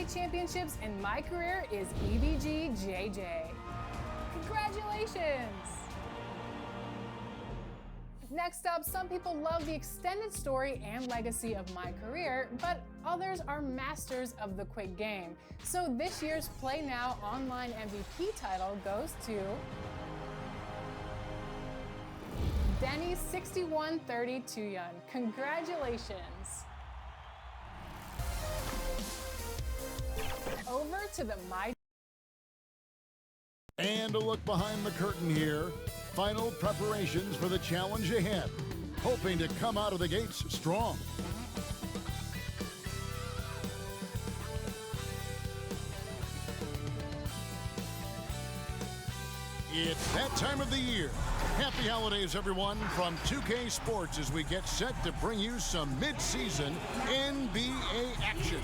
championships in my career is EVG JJ. Congratulations! Next up, some people love the extended story and legacy of my career, but others are masters of the quick game. So this year's Play Now Online MVP title goes to Denny6132 Congratulations. Over to the My. And a look behind the curtain here. Final preparations for the challenge ahead. Hoping to come out of the gates strong. It's that time of the year. Happy holidays, everyone, from 2K Sports as we get set to bring you some mid-season NBA action.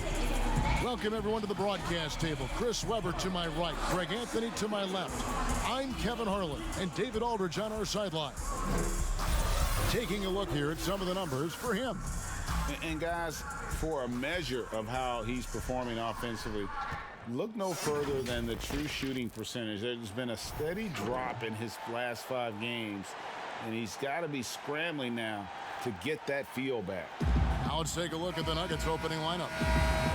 Welcome, everyone, to the broadcast table. Chris Webber to my right, Greg Anthony to my left. I'm Kevin Harlan, and David Aldridge on our sideline. Taking a look here at some of the numbers for him. And guys, for a measure of how he's performing offensively, look no further than the true shooting percentage. There's been a steady drop in his last 5 games, and he's got to be scrambling now to get that feel back. Now let's take a look at the Nuggets opening lineup.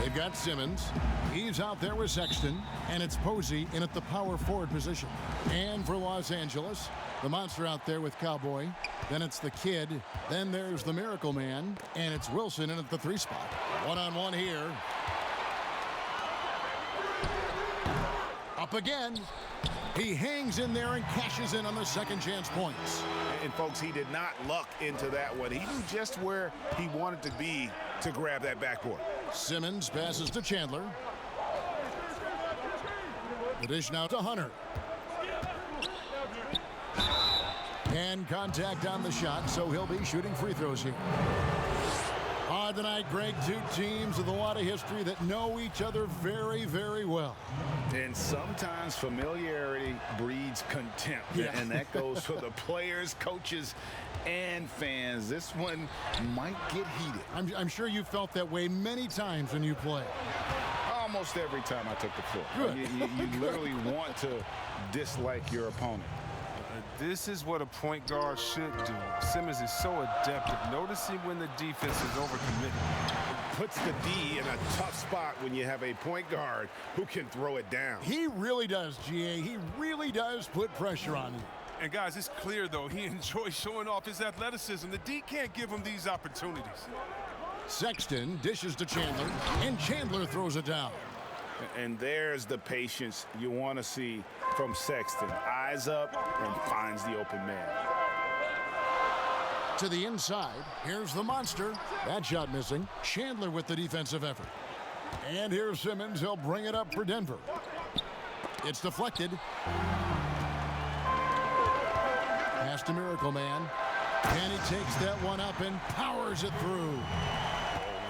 They've got Simmons. He's out there with Sexton, and it's Posey in at the power forward position. And for Los Angeles, the monster out there with Cowboy. Then it's the Kid. Then there's the Miracle Man, and it's Wilson in at the 3 spot. One-on-one here. Up again. He hangs in there and cashes in on the second chance points. And folks, he did not luck into that one. He knew just where he wanted to be to grab that backboard. Simmons passes to Chandler. The dish now to Hunter. And contact on the shot, so he'll be shooting free throws here. Tonight, Greg, 2 teams with a lot of history that know each other very, very well. And sometimes familiarity breeds contempt. Yeah. And that goes for the players, coaches, and fans. This one might get heated. I'm sure you felt that way many times when you play. Almost every time I took the floor. Good. You literally want to dislike your opponent. This is what a point guard should do. Simmons is so adept at noticing when the defense is overcommitted. Puts the D in a tough spot when you have a point guard who can throw it down. He really does, GA. He really does put pressure on him. And guys, it's clear though, he enjoys showing off his athleticism. The D can't give him these opportunities. Sexton dishes to Chandler, and Chandler throws it down. And there's the patience you want to see from Sexton. Eyes up and finds the open man. To the inside, here's the monster. That shot missing. Chandler with the defensive effort. And here's Simmons. He'll bring it up for Denver. It's deflected. Pass to Miracle Man. And he takes that one up and powers it through.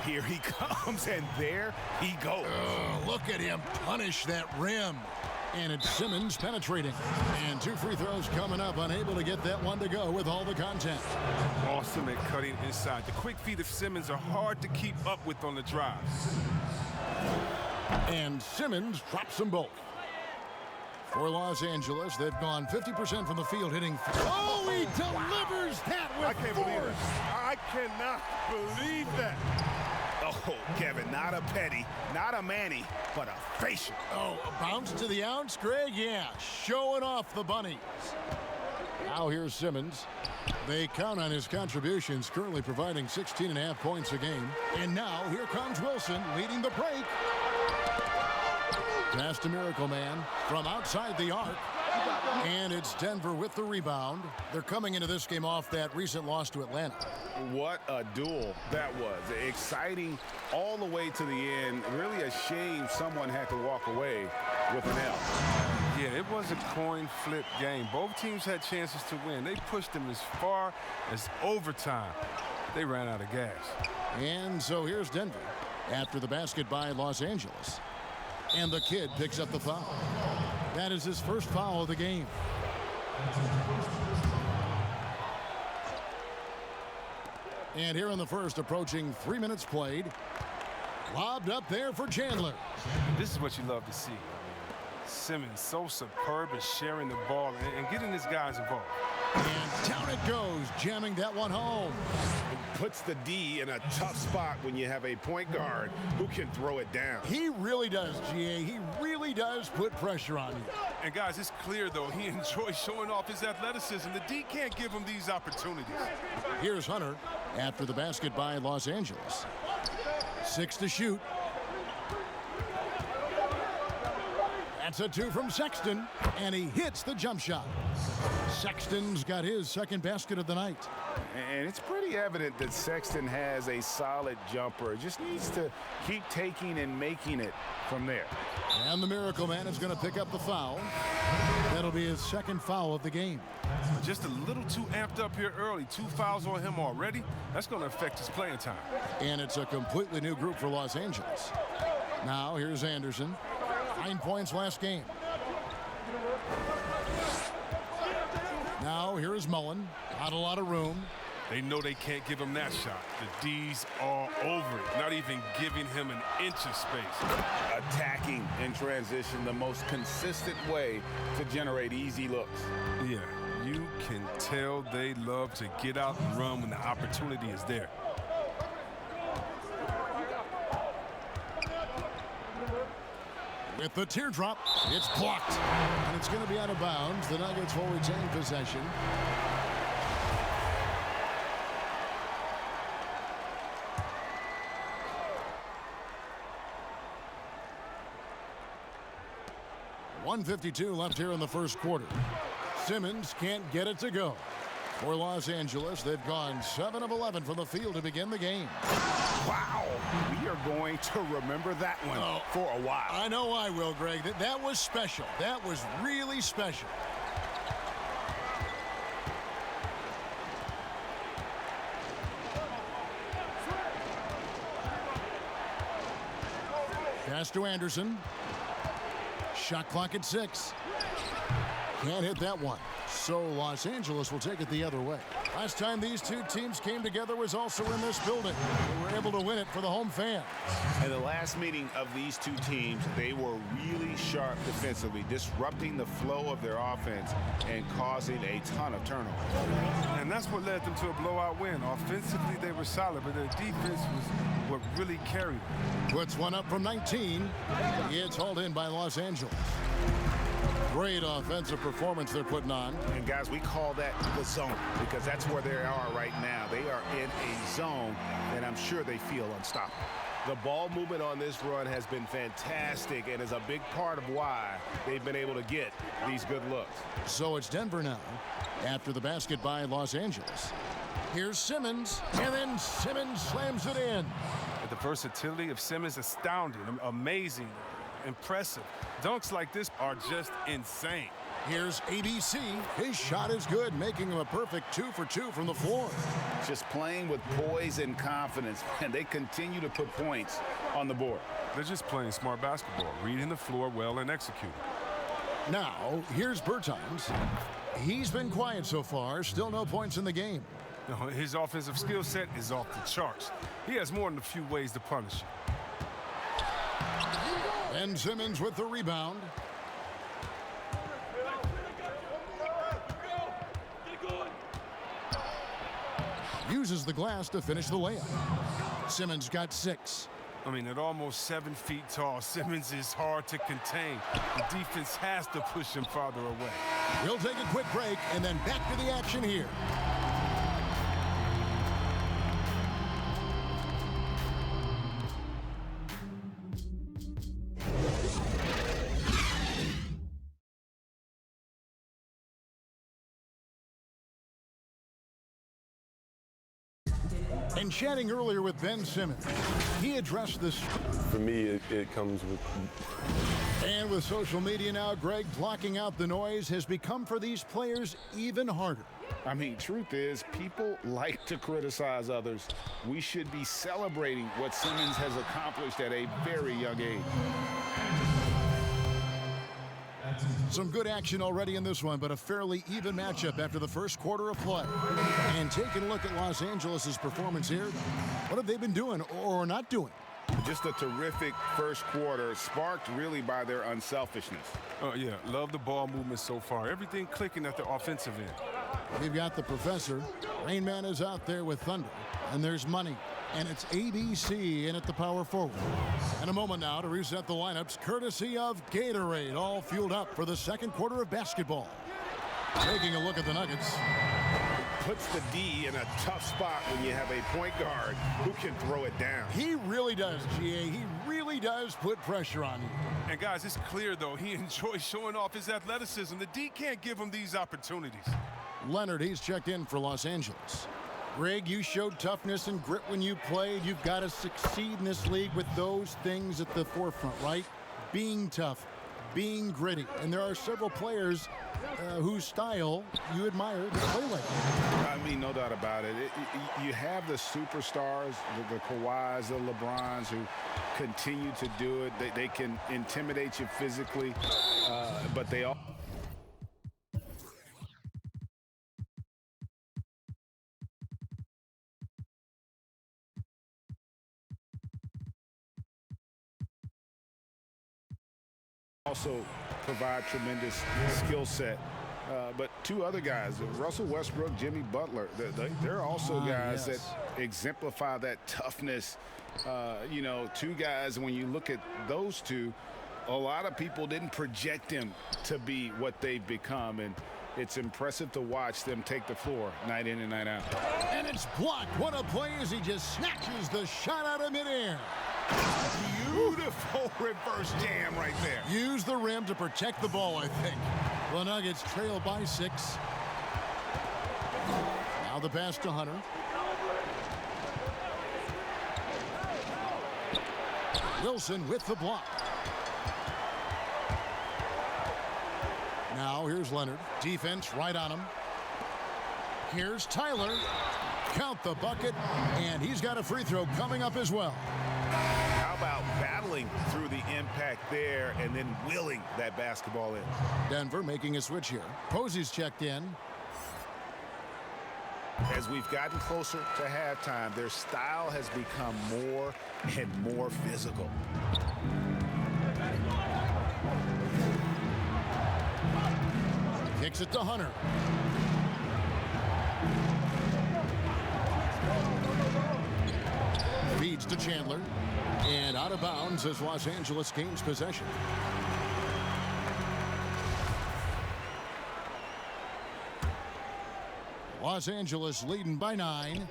Here he comes, and there he goes. Look at him punish that rim. And it's Simmons penetrating. And 2 free throws coming up, unable to get that one to go with all the contact. Awesome at cutting inside. The quick feet of Simmons are hard to keep up with on the drive. And Simmons drops them both. For Los Angeles, they've gone 50% from the field, hitting. Oh, he delivers that with I can't force. believe it. I cannot believe that. Oh, Kevin, not a petty, not a Manny, but a facial. Oh, a bounce to the ounce, Greg? Yeah, showing off the bunnies. Now here's Simmons. They count on his contributions, currently providing 16.5 points a game. And now here comes Wilson leading the break. Pass to Miracle Man from outside the arc. And it's Denver with the rebound. They're coming into this game off that recent loss to Atlanta. What a duel that was. Exciting all the way to the end. Really a shame someone had to walk away with an L. Yeah, it was a coin flip game. Both teams had chances to win. They pushed them as far as overtime. They ran out of gas. And so here's Denver after the basket by Los Angeles. And the Kid picks up the foul. That is his first foul of the game. And here in the first, approaching 3 minutes played. Lobbed up there for Chandler. This is what you love to see. Simmons so superb at sharing the ball and getting his guys involved. And down it goes, jamming that one home. Puts the D in a tough spot when you have a point guard who can throw it down. He really does, GA. He really does put pressure on you. And guys, it's clear, though, he enjoys showing off his athleticism. The D can't give him these opportunities. Here's Hunter after the basket by Los Angeles. 6 to shoot. That's a 2 from Sexton, and he hits the jump shot. Sexton's got his second basket of the night. And it's pretty evident that Sexton has a solid jumper. Just needs to keep taking and making it from there. And the Miracle Man is going to pick up the foul. That'll be his second foul of the game. Just a little too amped up here early. 2 fouls on him already. That's going to affect his playing time. And it's a completely new group for Los Angeles. Now here's Anderson. 9 points last game. Now here is Mullen. Not a lot of room. They know they can't give him that shot. The D's all over it, not even giving him an inch of space. Attacking in transition, the most consistent way to generate easy looks. Yeah, you can tell they love to get out and run when the opportunity is there. With the teardrop, it's blocked. And it's going to be out of bounds. The Nuggets will retain possession. .152 left here in the first quarter. Simmons can't get it to go. For Los Angeles, they've gone 7 of 11 from the field to begin the game. Wow, we are going to remember that one for a while. I know I will, Greg. That was special. That was really special. Pass to Anderson. Shot clock at 6. Can't hit that one. So Los Angeles will take it the other way. Last time these two teams came together was also in this building. They were able to win it for the home fans. In the last meeting of these two teams, they were really sharp defensively, disrupting the flow of their offense and causing a ton of turnovers. And that's what led them to a blowout win. Offensively, they were solid, but their defense was what really carried them. Puts one up from 19. It's hauled in by Los Angeles. Great offensive performance they're putting on. And guys, we call that the zone because that's where they are right now. They are in a zone and I'm sure they feel unstoppable. The ball movement on this run has been fantastic and is a big part of why they've been able to get these good looks. So it's Denver now after the basket by Los Angeles. Here's Simmons, and then Simmons slams it in. The versatility of Simmons is astounding, amazing, impressive. Dunks like this are just insane. Here's ABC. His shot is good, making him a perfect 2 for 2 from the floor. Just playing with poise and confidence, and they continue to put points on the board. They're just playing smart basketball, reading the floor well and executing. Now, here's Bertans. He's been quiet so far, still no points in the game. No, his offensive skill set is off the charts. He has more than a few ways to punish you. And Simmons with the rebound. Uses the glass to finish the layup. Simmons got 6. I mean, at almost 7 feet tall, Simmons is hard to contain. The defense has to push him farther away. We'll take a quick break and then back to the action here. And chatting earlier with Ben Simmons, he addressed this. For me, it comes with. And with social media now, Greg, blocking out the noise has become for these players even harder. I mean, truth is, people like to criticize others. We should be celebrating what Simmons has accomplished at a very young age. Some good action already in this one, but a fairly even matchup after the first quarter of play. And taking a look at Los Angeles' performance here, what have they been doing or not doing? Just a terrific first quarter, sparked really by their unselfishness. Oh, yeah, love the ball movement so far. Everything clicking at the offensive end. We've got the professor. Rain Man is out there with Thunder. And there's money. And it's ABC in at the power forward. And a moment now to reset the lineups, courtesy of Gatorade, all fueled up for the second quarter of basketball. Taking a look at the Nuggets. Puts the D in a tough spot when you have a point guard who can throw it down. He really does, GA. He really does put pressure on you. And guys, it's clear though, he enjoys showing off his athleticism. The D can't give him these opportunities. Leonard, he's checked in for Los Angeles. Greg, you showed toughness and grit when you played. You've got to succeed in this league with those things at the forefront, right? Being tough, being gritty. And there are several players whose style you admire to play like that. I mean, no doubt about it. You have the superstars, the Kawhis, the LeBrons, who continue to do it. They can intimidate you physically, but they all... also provide tremendous skill set. But two other guys, Russell Westbrook, Jimmy Butler, they're also guys that exemplify that toughness. You know, two guys, when you look at those two, a lot of people didn't project them to be what they've become. And it's impressive to watch them take the floor night in and night out. And it's blocked. What a play as he just snatches the shot out of midair. Beautiful reverse jam right there. Use the rim to protect the ball, I think. The Nuggets trail by 6. Now the pass to Hunter. Wilson with the block. Now here's Leonard. Defense right on him. Here's Tyler. Count the bucket, and he's got a free throw coming up as well. How about battling through the impact there and then willing that basketball in? Denver making a switch here. Posey's checked in. As we've gotten closer to halftime, their style has become more and more physical. Kicks it to Hunter. Feeds to Chandler. And out of bounds as Los Angeles gains possession. Los Angeles leading by 9.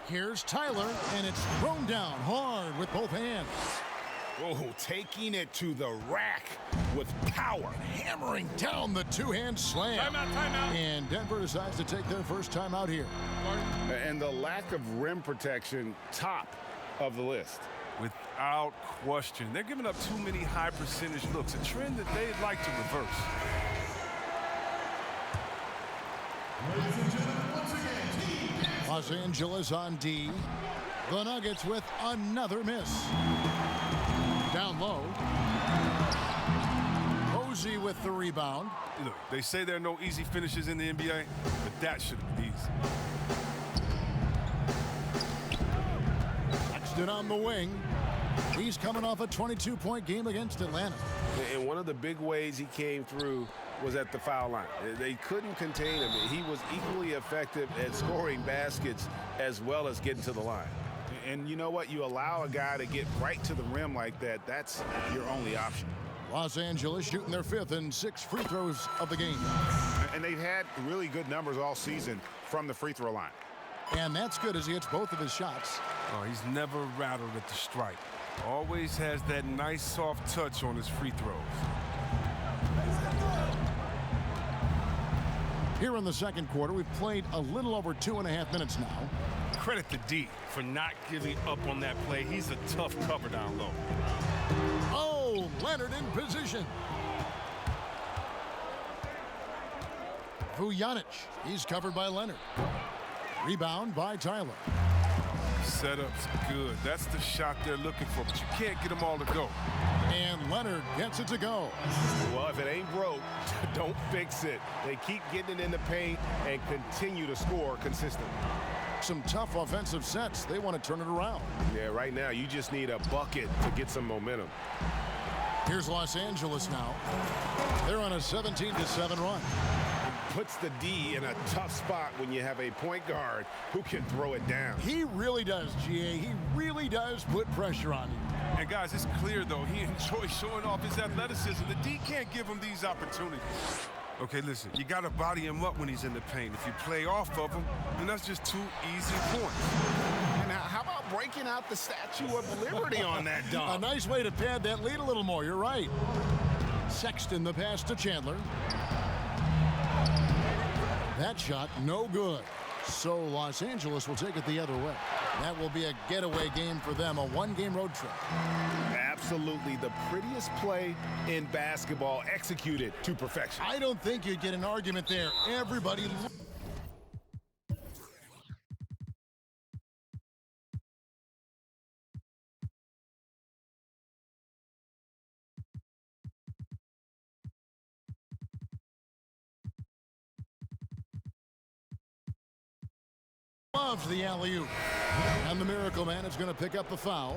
Here's Tyler, and it's thrown down hard with both hands. Oh, taking it to the rack with power. Hammering down the two-hand slam. Timeout. And Denver decides to take their first timeout here. And the lack of rim protection, top of the list. Without question. They're giving up too many high percentage looks, a trend that they'd like to reverse. Los Angeles on D. The Nuggets with another miss. Down low. Posey with the rebound. Look, they say there are no easy finishes in the NBA, but that should be easy. Sexton on the wing. He's coming off a 22-point game against Atlanta. And one of the big ways he came through was at the foul line. They couldn't contain him. He was equally effective at scoring baskets as well as getting to the line. And you know what? You allow a guy to get right to the rim like that, that's your only option. Los Angeles shooting their 5th and 6 free throws of the game. And they've had really good numbers all season from the free throw line. And that's good as he hits both of his shots. Oh, he's never rattled at the strike. Always has that nice soft touch on his free throws. Here in the second quarter, we've played a little over 2.5 minutes now. Credit to D for not giving up on that play. He's a tough cover down low. Oh, Leonard in position. Vujanic, he's covered by Leonard. Rebound by Tyler. Setup's good. That's the shot they're looking for, but you can't get them all to go. And Leonard gets it to go. Well, if it ain't broke, don't fix it. They keep getting it in the paint and continue to score consistently. some tough offensive sets. They want to turn it around. Yeah, right now you just need a bucket to get some momentum. Here's Los Angeles now. They're on a 17-7 run. Puts the D in a tough spot when you have a point guard who can throw it down. He really does, GA. He really does put pressure on you. And guys, it's clear though, he enjoys showing off his athleticism. The D can't give him these opportunities. Okay, listen, you got to body him up when he's in the paint. If you play off of him, then that's just 2 easy points. And how about breaking out the Statue of Liberty on that dunk? A nice way to pad that lead a little more. You're right. Sexton the pass to Chandler. That shot no good. So Los Angeles will take it the other way. That will be a getaway game for them, a 1-game road trip. Absolutely the prettiest play in basketball, executed to perfection. I don't think you'd get an argument there. Everybody loves the alley-oop. And the Miracle Man is going to pick up the foul.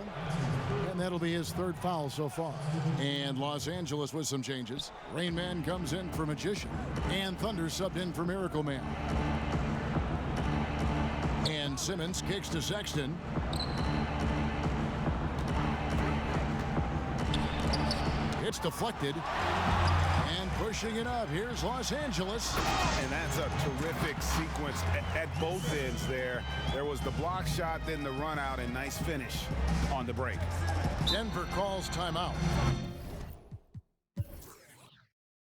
And that'll be his 3rd foul so far. And Los Angeles with some changes. Rain Man comes in for Magician. And Thunder subbed in for Miracle Man. And Simmons kicks to Sexton. It's deflected. And pushing it up, here's Los Angeles. And that's a terrific sequence at both ends there. There was the block shot, then the run out, and nice finish on the break. Denver calls timeout.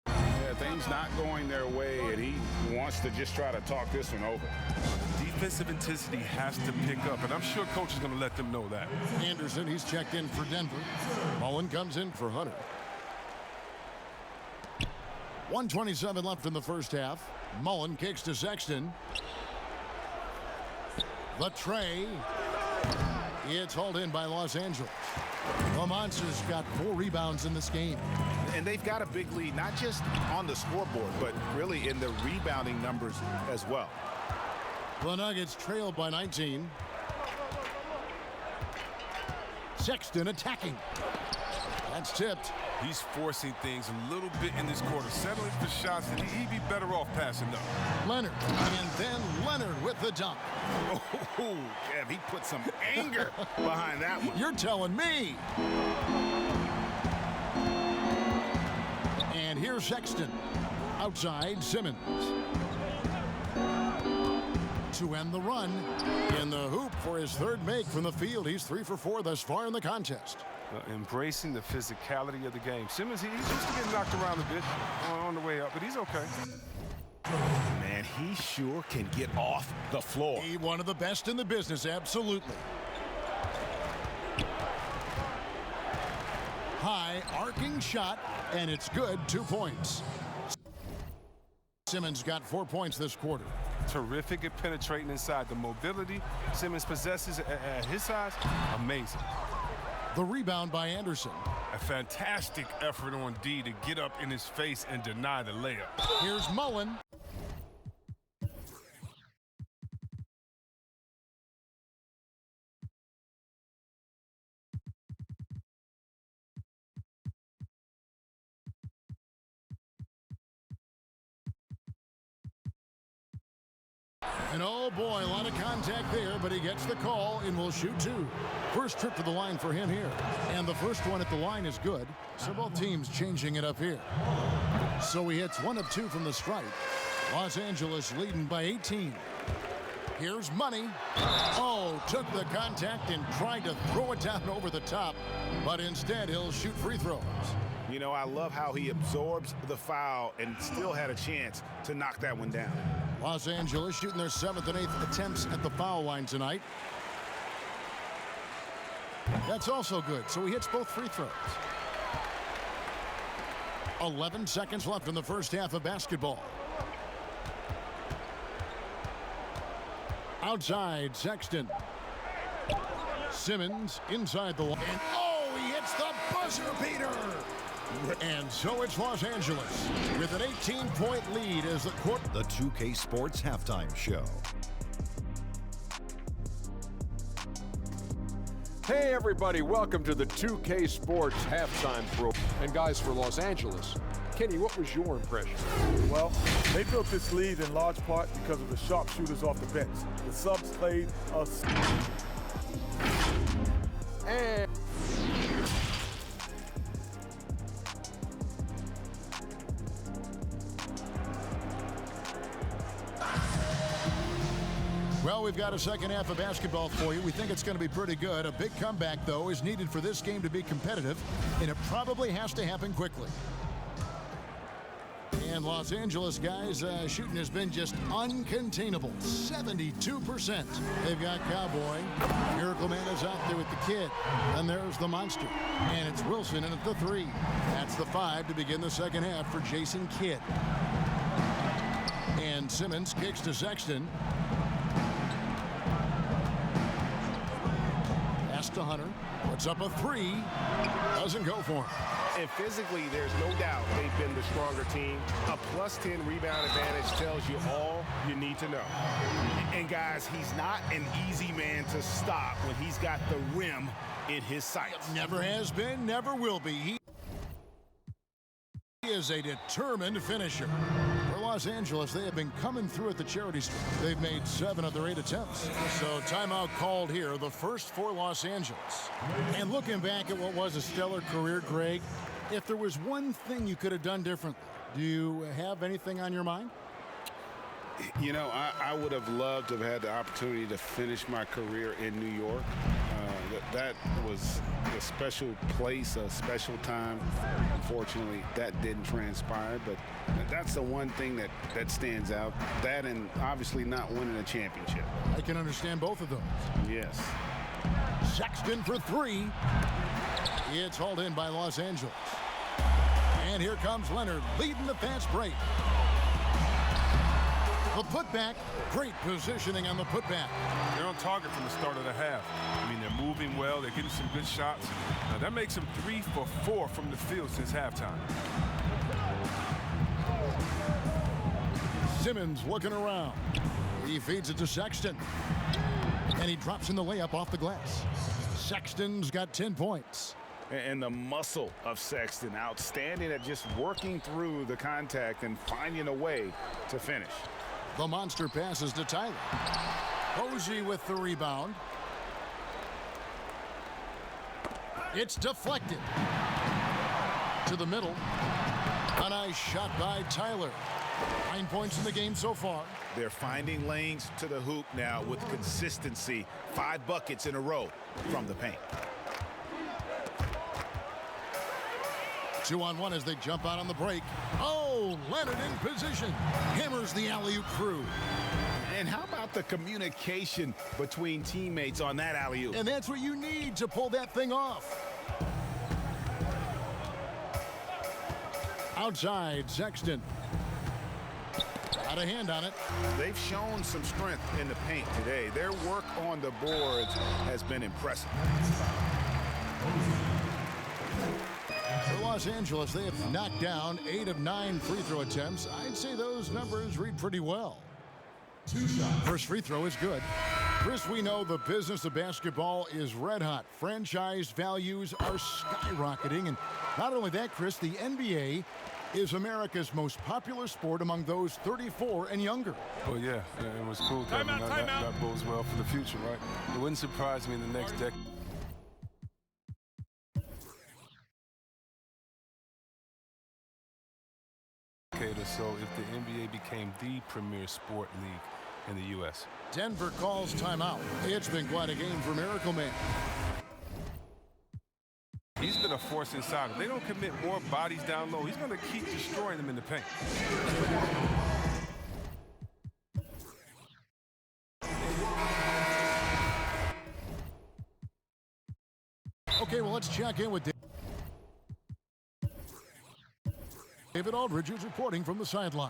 Yeah, things not going their way, and he wants to just try to talk this one over. Defensive intensity has to pick up, and I'm sure coach is going to let them know that. Anderson, he's checked in for Denver. Mullen comes in for Hunter. 1:27 left in the first half. Mullen kicks to Sexton. The tray. It's hauled in by Los Angeles. The Monsters got 4 rebounds in this game. And they've got a big lead, not just on the scoreboard, but really in the rebounding numbers as well. The Nuggets trailed by 19. Sexton attacking. That's tipped. He's forcing things a little bit in this quarter, settling for shots that he'd be better off passing up. Leonard, and then Leonard with the dunk. Oh, yeah, he put some anger behind that one. You're telling me. And here's Sexton. Outside, Simmons. To end the run. In the hoop for his 3rd make from the field. He's 3 for 4 thus far in the contest. Embracing the physicality of the game. Simmons, he's used to getting knocked around a bit on the way up, but he's okay. Man, he sure can get off the floor. He's one of the best in the business, absolutely. High arcing shot, and it's good. 2 points. Simmons got 4 points this quarter. Terrific at penetrating inside. The mobility Simmons possesses at his size, amazing. The rebound by Anderson. A fantastic effort on D to get up in his face and deny the layup. Here's Mullen. And oh boy, a lot of contact there, but he gets the call and will shoot 2. First trip to the line for him here. And the first one at the line is good. So both teams changing it up here. So he hits 1 of 2 from the stripe. Los Angeles leading by 18. Here's Money. Oh, took the contact and tried to throw it down over the top. But instead, he'll shoot free throws. You know, I love how he absorbs the foul and still had a chance to knock that one down. Los Angeles shooting their 7th and 8th attempts at the foul line tonight. That's also good, so he hits both free throws. 11 seconds left in the first half of basketball. Outside, Sexton. Simmons inside the line. And oh, he hits the buzzer beater! And so it's Los Angeles with an 18-point lead as the court. The 2K Sports Halftime Show. Hey everybody, welcome to the 2K Sports Halftime Pro. And guys, for Los Angeles, Kenny, what was your impression? Well, they built this lead in large part because of the sharpshooters off the bench. The subs played us. And well, we've got a second half of basketball for you. We think it's going to be pretty good. A big comeback, though, is needed for this game to be competitive, and it probably has to happen quickly. And Los Angeles, guys, shooting has been just uncontainable. 72%. They've got Cowboy. Miracle Man is out there with the kid. And there's the monster. And it's Wilson in at the 3. That's the 5 to begin the second half for Jason Kidd. And Simmons kicks to Sexton. Pass to Hunter. Puts up a 3. Doesn't go for him. And physically, there's no doubt they've been the stronger team. A +10 rebound advantage tells you all you need to know. And guys, he's not an easy man to stop when he's got the rim in his sights. Never has been, never will be. He is a determined finisher. For Los Angeles, they have been coming through at the charity strip. They've made 7 of their 8 attempts. So timeout called here, the first for Los Angeles. And looking back at what was a stellar career, Greg, if there was one thing you could have done differently, do you have anything on your mind? You know, I would have loved to have had the opportunity to finish my career in New York. That was a special place, a special time. Unfortunately, that didn't transpire, but that's the one thing that stands out. That and obviously not winning a championship. I can understand both of those. Yes. Sexton for 3. It's hauled in by Los Angeles. And here comes Leonard leading the fast break. The putback, great positioning on the putback. They're on target from the start of the half. I mean, they're moving well. They're getting some good shots. Now, that makes them 3 for 4 from the field since halftime. Simmons looking around. He feeds it to Sexton. And he drops in the layup off the glass. Sexton's got 10 points. And the muscle of Sexton, outstanding at just working through the contact and finding a way to finish. The monster passes to Tyler. Posey with the rebound. It's deflected. To the middle. A nice shot by Tyler. 9 points in the game so far. They're finding lanes to the hoop now with consistency. 5 buckets in a row from the paint. 2-on-1 as they jump out on the break. Oh, Leonard in position. Hammers the alley-oop through. And how about the communication between teammates on that alley-oop? And that's what you need to pull that thing off. Outside, Sexton. Got a hand on it. They've shown some strength in the paint today. Their work on the boards has been impressive. For Los Angeles, they have knocked down 8 of 9 free throw attempts. I'd say those numbers read pretty well. First free throw is good. Chris, we know the business of basketball is red hot. Franchise values are skyrocketing. And not only that, Chris, the NBA is America's most popular sport among those 34 and younger. Well, yeah, it was cool. That bodes well for the future, right? It wouldn't surprise me in the next decade. Or so if the NBA became the premier sport league in the U.S. Denver calls timeout. It's been quite a game for Miracle Man. He's been a force inside. If they don't commit more bodies down low, he's going to keep destroying them in the paint. Okay, well, let's check in with David Aldridge, who's reporting from the sideline.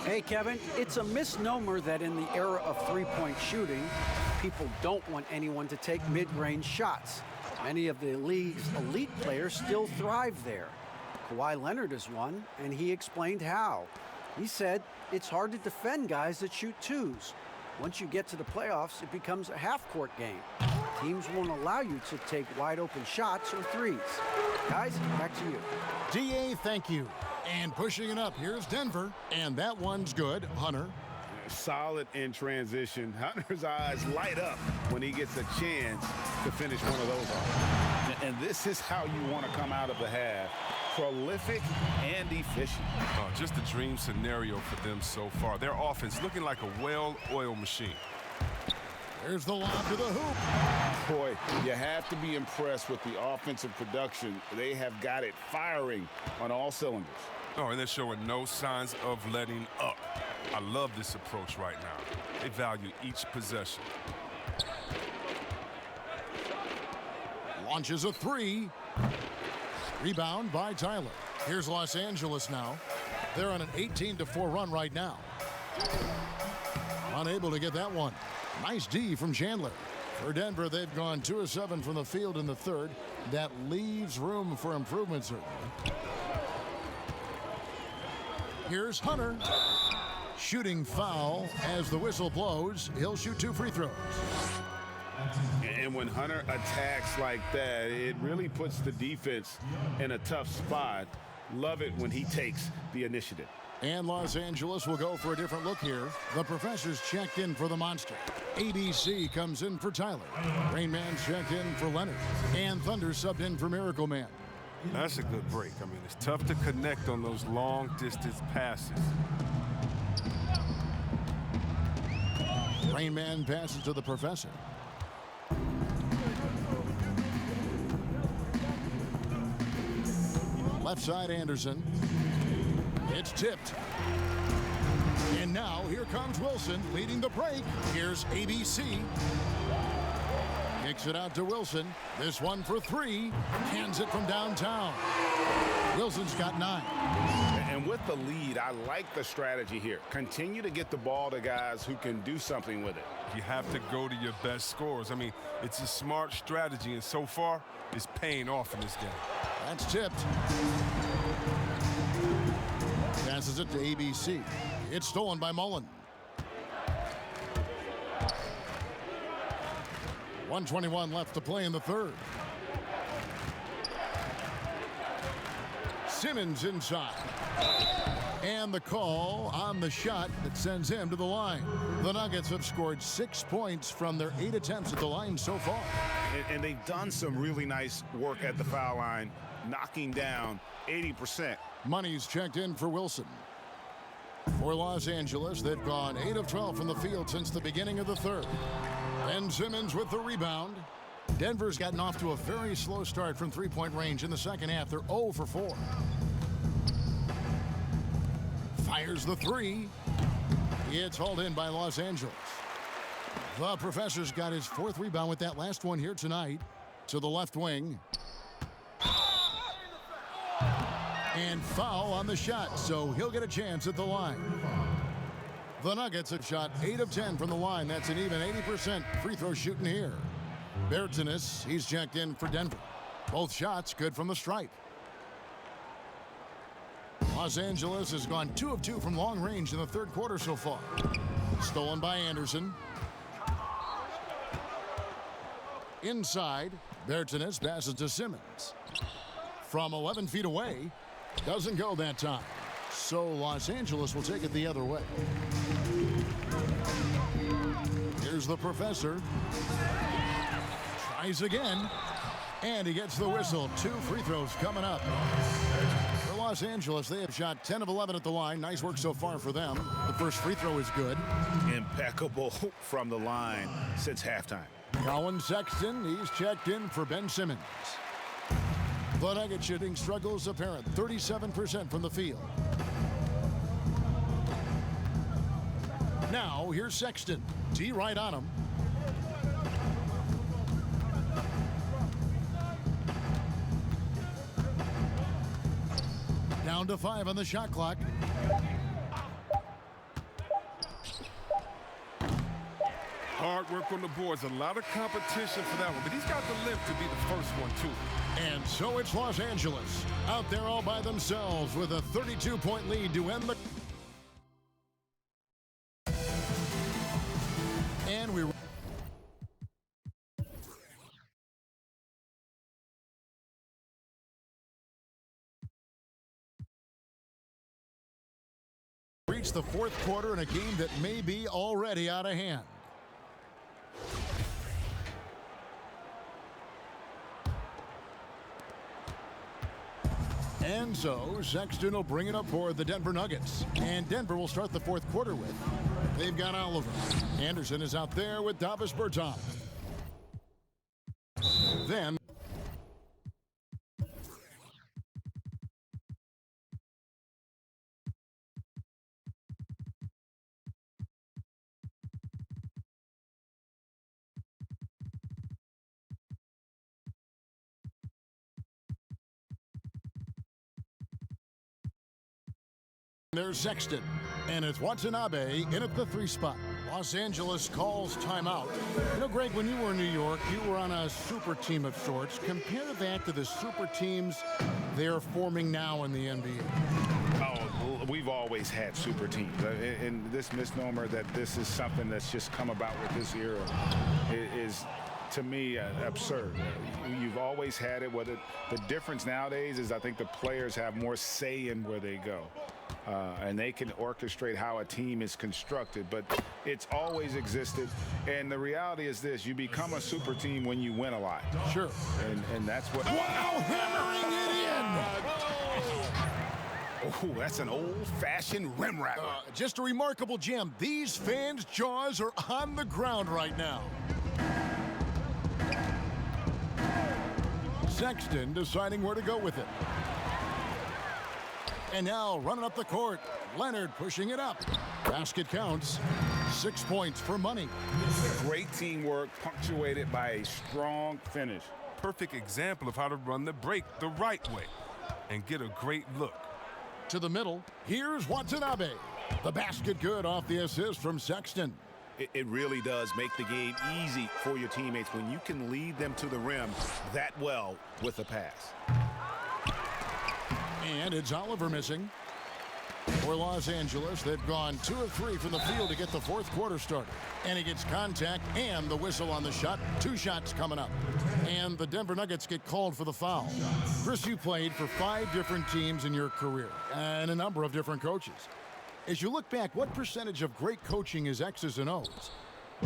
Hey, Kevin, it's a misnomer that in the era of three-point shooting, people don't want anyone to take mid-range shots. Many of the league's elite players still thrive there. Kawhi Leonard is one, and he explained how. He said it's hard to defend guys that shoot twos. Once you get to the playoffs, it becomes a half-court game. Teams won't allow you to take wide-open shots or threes. Guys, back to you. DA, thank you. And pushing it up, here's Denver. And that one's good. Hunter. Solid in transition. Hunter's eyes light up when he gets a chance to finish one of those off. And this is how you want to come out of the half. Prolific and efficient. Just a dream scenario for them so far. Their offense looking like a well-oiled machine. There's the lob to the hoop. Boy, you have to be impressed with the offensive production. They have got it firing on all cylinders. Oh, and they're showing no signs of letting up. I love this approach right now. They value each possession. Launches a three. Rebound by Tyler. Here's Los Angeles now. They're on an 18-4 run right now. Unable to get that one. Nice D from Chandler. For Denver, they've gone 2 of 7 from the field in the third. That leaves room for improvement, certainly. Here's Hunter. Shooting foul as the whistle blows. He'll shoot 2 free throws. And when Hunter attacks like that, it really puts the defense in a tough spot. Love it when he takes the initiative. And Los Angeles will go for a different look here. The Professors checked in for the Monster. ABC comes in for Tyler. Rain Man's checked in for Leonard. And Thunder subbed in for Miracle Man. That's a good break. I mean, it's tough to connect on those long-distance passes. Rain Man passes to the Professor. Left side, Anderson. It's tipped. And now here comes Wilson leading the break. Here's ABC. Kicks it out to Wilson. This one for 3. Hands it from downtown. Wilson's got 9. And with the lead, I like the strategy here. Continue to get the ball to guys who can do something with it. You have to go to your best scorers. I mean, it's a smart strategy, and so far, it's paying off in this game. That's tipped. Passes it to ABC. It's stolen by Mullen. 1:21 left to play in the third. Simmons inside. And the call on the shot that sends him to the line. The Nuggets have scored 6 points from their 8 attempts at the line so far. And they've done some really nice work at the foul line, knocking down 80%. Money's checked in for Wilson. For Los Angeles, they've gone 8 of 12 from the field since the beginning of the third. Ben Simmons with the rebound. Denver's gotten off to a very slow start from three-point range in the second half. They're 0 for 4. Fires the 3. It's hauled in by Los Angeles. The Professor's got his 4th rebound with that last one here tonight. To the left wing. And foul on the shot, so he'll get a chance at the line. The Nuggets have shot 8 of 10 from the line. That's an even 80% free throw shooting here. Bertanis, he's checked in for Denver. Both shots good from the stripe. Los Angeles has gone 2 of 2 from long range in the third quarter so far. Stolen by Anderson. Inside, Bertanis passes to Simmons. From 11 feet away, doesn't go that time. So Los Angeles will take it the other way. Here's the Professor. Tries again. And he gets the whistle. 2 free throws coming up. For Los Angeles, they have shot 10 of 11 at the line. Nice work so far for them. The first free throw is good. Impeccable from the line since halftime. Colin Sexton, he's checked in for Ben Simmons. The Nugget shooting struggles apparent. 37% from the field. Now, here's Sexton. T right on him. Down to 5 on the shot clock. Hard work on the boards. A lot of competition for that one, but he's got the lift to be the first one, too. And so it's Los Angeles out there all by themselves with a 32-point lead to end the... And we... reach the fourth quarter in a game that may be already out of hand. And so Sexton will bring it up for the Denver Nuggets. And Denver will start the fourth quarter with. They've got Oliver. Anderson is out there with Davis Bertans. Then there's Sexton, and it's Watanabe in at the 3 spot. Los Angeles calls timeout. You know, Greg, when you were in New York, you were on a super team of sorts. Compare that to the super teams they're forming now in the NBA. Oh, we've always had super teams. And this misnomer that this is something that's just come about with this era is, to me, absurd. You've always had it. The difference nowadays is I think the players have more say in where they go. And they can orchestrate how a team is constructed, but it's always existed. And the reality is this: you become a super team when you win a lot. Sure. And that's what. Wow, hammering it in! Oh, that's an old-fashioned rim wrapper. Just a remarkable gem. These fans' jaws are on the ground right now. Sexton deciding where to go with it. And now running up the court, Leonard pushing it up. Basket counts. 6 points for money. Great teamwork punctuated by a strong finish. Perfect example of how to run the break the right way and get a great look. To the middle, here's Watanabe. The basket good off the assist from Sexton. It really does make the game easy for your teammates when you can lead them to the rim that well with a pass. And it's Oliver missing. For Los Angeles, they've gone 2 of 3 from the field to get the fourth quarter started. And he gets contact and the whistle on the shot. 2 shots coming up. And the Denver Nuggets get called for the foul. Chris, you played for 5 different teams in your career and a number of different coaches. As you look back, what percentage of great coaching is X's and O's?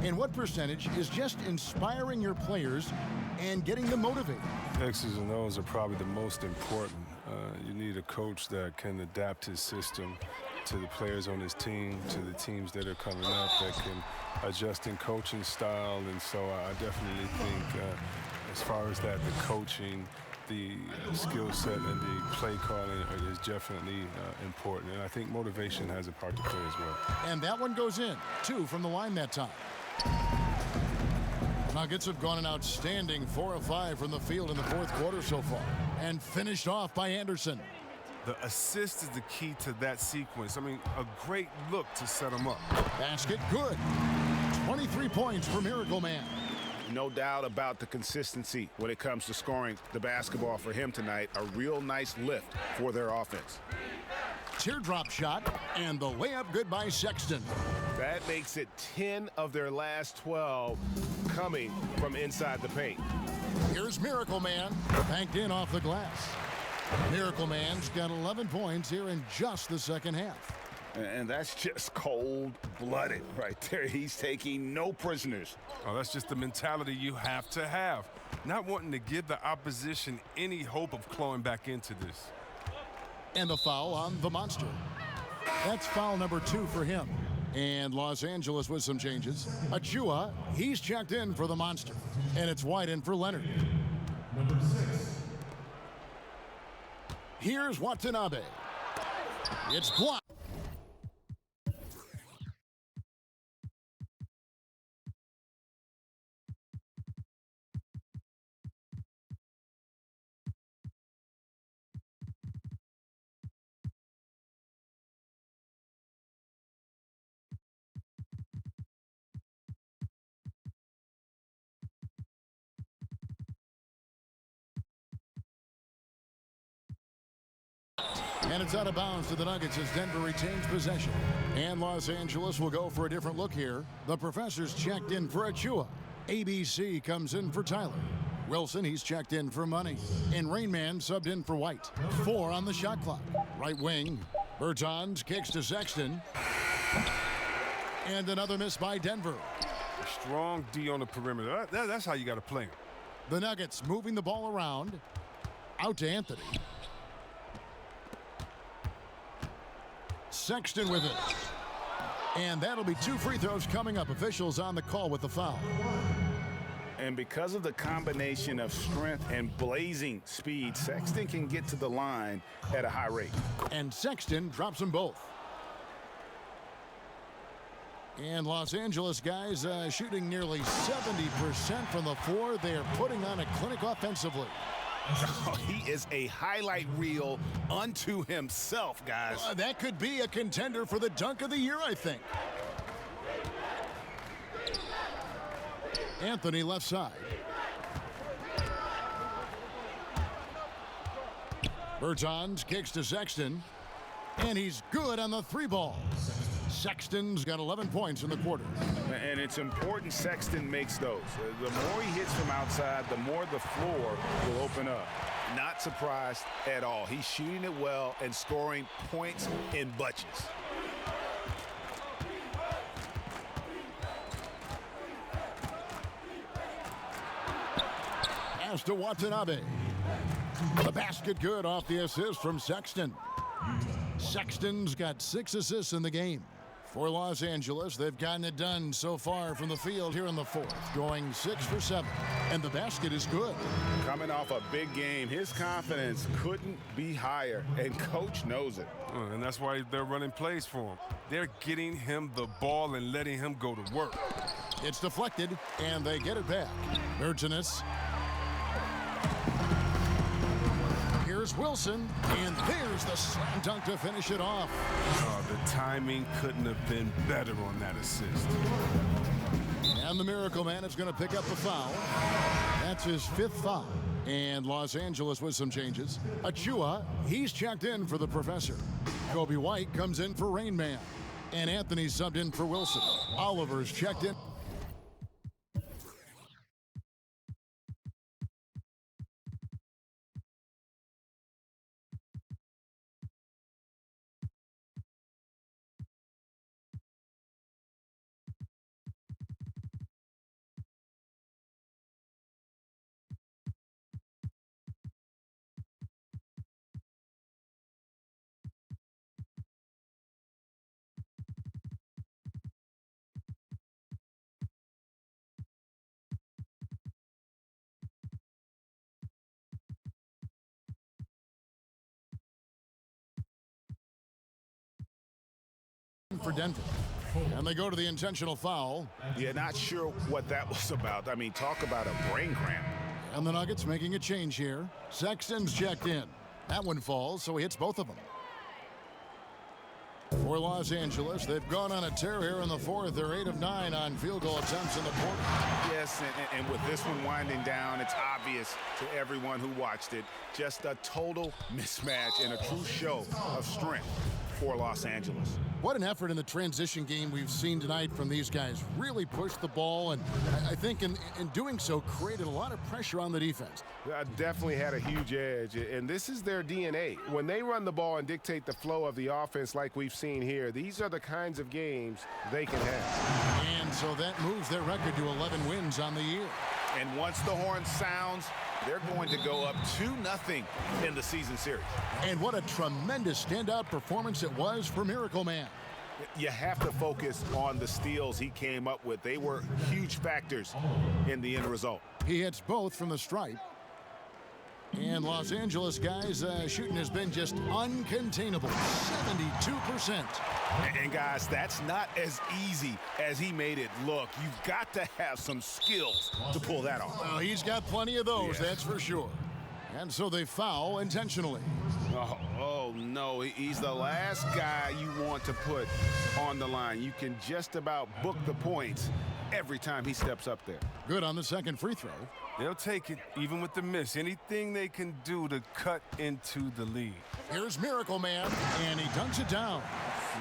And what percentage is just inspiring your players and getting them motivated? X's and O's are probably the most important. You need a coach that can adapt his system to the players on his team, to the teams that are coming up, that can adjust in coaching style. And so I definitely think as far as that, the coaching, the skill set, and the play calling is definitely important. And I think motivation has a part to play as well. And that one goes in. 2 from the line that time. Nuggets have gone an outstanding 4 of 5 from the field in the fourth quarter so far. And finished off by Anderson. The assist is the key to that sequence. I mean, a great look to set him up. Basket good. 23 points for Miracle Man. No doubt about the consistency when it comes to scoring the basketball for him tonight. A real nice lift for their offense. Teardrop shot and the layup good by Sexton. That makes it 10 of their last 12 coming from inside the paint. Here's Miracle Man, banked in off the glass. Miracle Man's got 11 points here in just the second half. And that's just cold-blooded right there. He's taking no prisoners. Oh, that's just the mentality you have to have. Not wanting to give the opposition any hope of clawing back into this. And the foul on the Monster. That's foul number 2 for him. And Los Angeles with some changes. Achua, he's checked in for the Monster. And it's White in for Leonard. Number 6. Here's Watanabe. It's blocked. And it's out of bounds to the Nuggets as Denver retains possession. And Los Angeles will go for a different look here. The Professor's checked in for Achua. ABC comes in for Tyler. Wilson, he's checked in for Money. And Rainman subbed in for White. 4 on the shot clock. Right wing, Bertans kicks to Sexton. And another miss by Denver. Strong D on the perimeter. That's how you got to play him. The Nuggets moving the ball around. Out to Anthony. Sexton with it. And that'll be 2 free throws coming up. Officials on the call with the foul. And because of the combination of strength and blazing speed, Sexton can get to the line at a high rate. And Sexton drops them both. And Los Angeles guys shooting nearly 70% from the floor. They are putting on a clinic offensively. Oh, he is a highlight reel unto himself, guys. That could be a contender for the dunk of the year, I think. Anthony left side. Bertans kicks to Sexton. And he's good on the 3-ball. Sexton's got 11 points in the quarter. And it's important Sexton makes those. The more he hits from outside, the more the floor will open up. Not surprised at all. He's shooting it well and scoring points in bunches. Pass to Watanabe. The basket good off the assist from Sexton. Sexton's got 6 assists in the game. For Los Angeles, they've gotten it done so far from the field here in the 4th, going 6 for 7. And the basket is good. Coming off a big game, his confidence couldn't be higher, and coach knows it. And that's why they're running plays for him. They're getting him the ball and letting him go to work. It's deflected, and they get it back. Bertans. Here's Wilson, and there's the slam dunk to finish it off. The timing couldn't have been better on that assist. And the Miracle Man is going to pick up the foul. That's his 5th foul. And Los Angeles with some changes. Achua, he's checked in for the Professor. Kobe White comes in for Rain Man. And Anthony subbed in for Wilson. Oliver's checked in. For Denver. And they go to the intentional foul. Yeah, not sure what that was about. I mean, talk about a brain cramp. And the Nuggets making a change here. Sexton's checked in. That one falls, so he hits both of them. For Los Angeles, they've gone on a tear here in the 4th. They're 8 of 9 on field goal attempts in the quarter. Yes, and with this one winding down, it's obvious to everyone who watched it. Just a total mismatch and a true show of strength for Los Angeles. What an effort in the transition game we've seen tonight from these guys. Really pushed the ball, and I think in doing so created a lot of pressure on the defense. Definitely had a huge edge, and this is their DNA. When they run the ball and dictate the flow of the offense like we've seen here, these are the kinds of games they can have. And so that moves their record to 11 wins on the year. And once the horn sounds, they're going to go up 2-0 in the season series. And what a tremendous standout performance it was for Miracle Man. You have to focus on the steals he came up with. They were huge factors in the end result. He hits both from the stripe. And Los Angeles guys, shooting has been just uncontainable, 72%. And guys, that's not as easy as he made it look. You've got to have some skills to pull that off. Well, he's got plenty of those, that's for sure. And so they foul intentionally. Oh, no, he's the last guy you want to put on the line. You can just about book the points every time he steps up there. Good on the second free throw. They'll take it, even with the miss. Anything they can do to cut into the lead. Here's Miracle Man, and he dunks it down.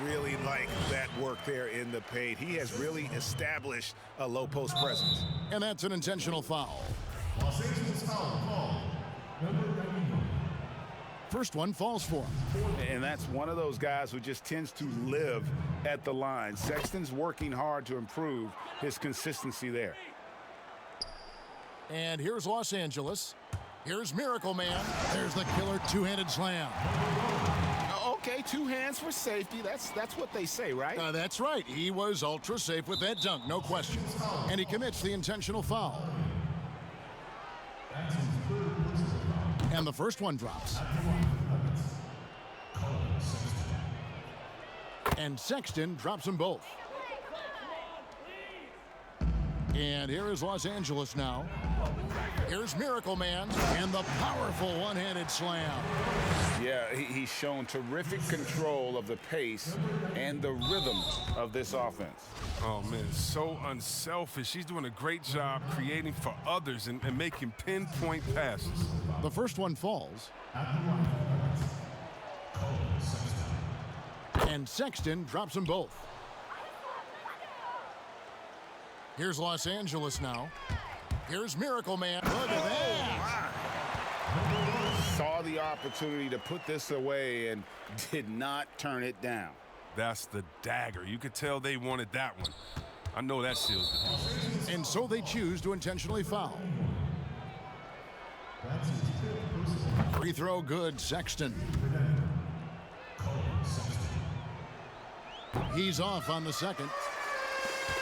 Really like that work there in the paint. He has really established a low post presence. And that's an intentional foul. Los Angeles foul call. Number 91. First one falls for him. And that's one of those guys who just tends to live at the line. Sexton's working hard to improve his consistency there. And here's Los Angeles. Here's Miracle Man. There's the killer two-handed slam. Okay, 2 hands for safety. That's what they say, right? That's right. He was ultra safe with that dunk, no question. And he commits the intentional foul. And the first one drops. And Sexton drops them both. And here is Los Angeles now. Here's Miracle Man and the powerful one-handed slam. Yeah, he's shown terrific control of the pace and the rhythm of this offense. Oh, man, so unselfish. He's doing a great job creating for others and making pinpoint passes. The first one falls. And Sexton drops them both. Here's Los Angeles now. Here's Miracle Man. Look at that. Saw the opportunity to put this away and did not turn it down. That's the dagger. You could tell they wanted that one. I know that seals the deal. And so they choose to intentionally foul. Free throw good, Sexton. He's off on the second.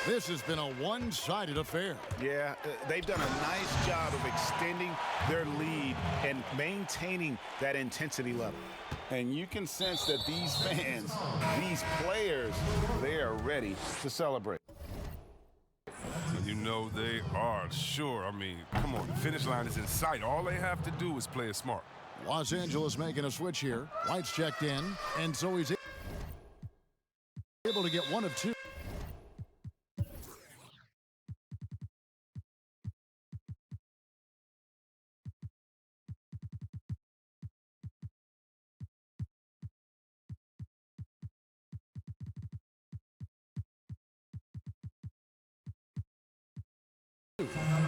This has been a one-sided affair. Yeah, they've done a nice job of extending their lead and maintaining that intensity level. And you can sense that these fans, these players, they are ready to celebrate. You know they are, sure. I mean, come on, the finish line is in sight. All they have to do is play it smart. Los Angeles making a switch here. White's checked in, and so he's able to get one of two.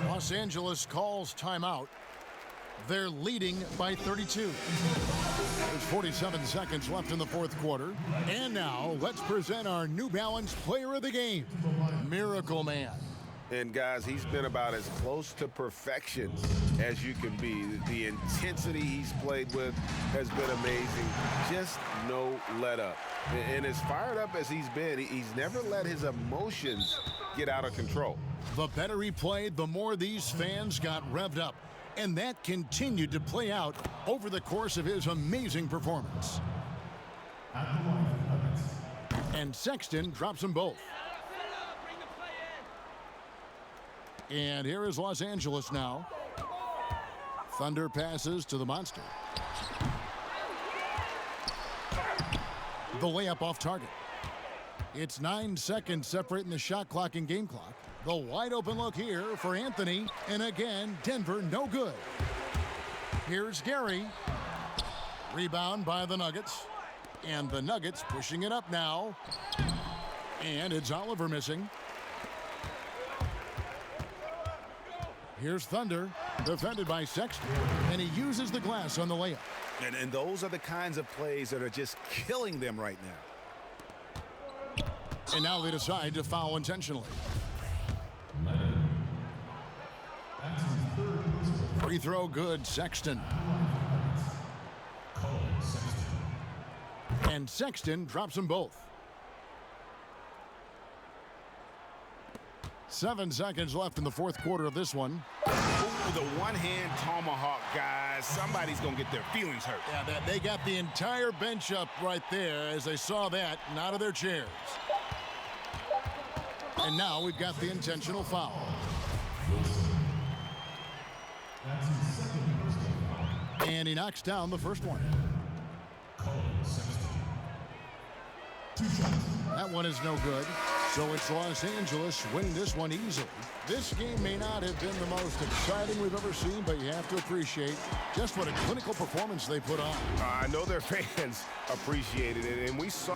Los Angeles calls timeout. They're leading by 32. There's 47 seconds left in the fourth quarter. And now, let's present our New Balance Player of the Game, Miracle Man. And guys, he's been about as close to perfection as you can be. The intensity he's played with has been amazing. Just no let up. And as fired up as he's been, he's never let his emotions get out of control. The better he played, the more these fans got revved up. And that continued to play out over the course of his amazing performance. And Sexton drops them both. And here is Los Angeles now. Thunder passes to the Monster. The layup off target. It's 9 seconds separating the shot clock and game clock. The wide open look here for Anthony. And again, Denver no good. Here's Gary. Rebound by the Nuggets. And the Nuggets pushing it up now. And it's Oliver missing. Here's Thunder, defended by Sexton, and he uses the glass on the layup. And those are the kinds of plays that are just killing them right now. And now they decide to foul intentionally. Free throw good, Sexton. And Sexton drops them both. 7 seconds left in the fourth quarter of this one. Ooh, the one-hand tomahawk, guys. Somebody's going to get their feelings hurt. Yeah, they got the entire bench up right there as they saw that and out of their chairs. And now we've got the intentional foul. And he knocks down the first one. That one is no good. So it's Los Angeles winning this one easily. This game may not have been the most exciting we've ever seen, but you have to appreciate just what a clinical performance they put on. I know their fans appreciated it, and we saw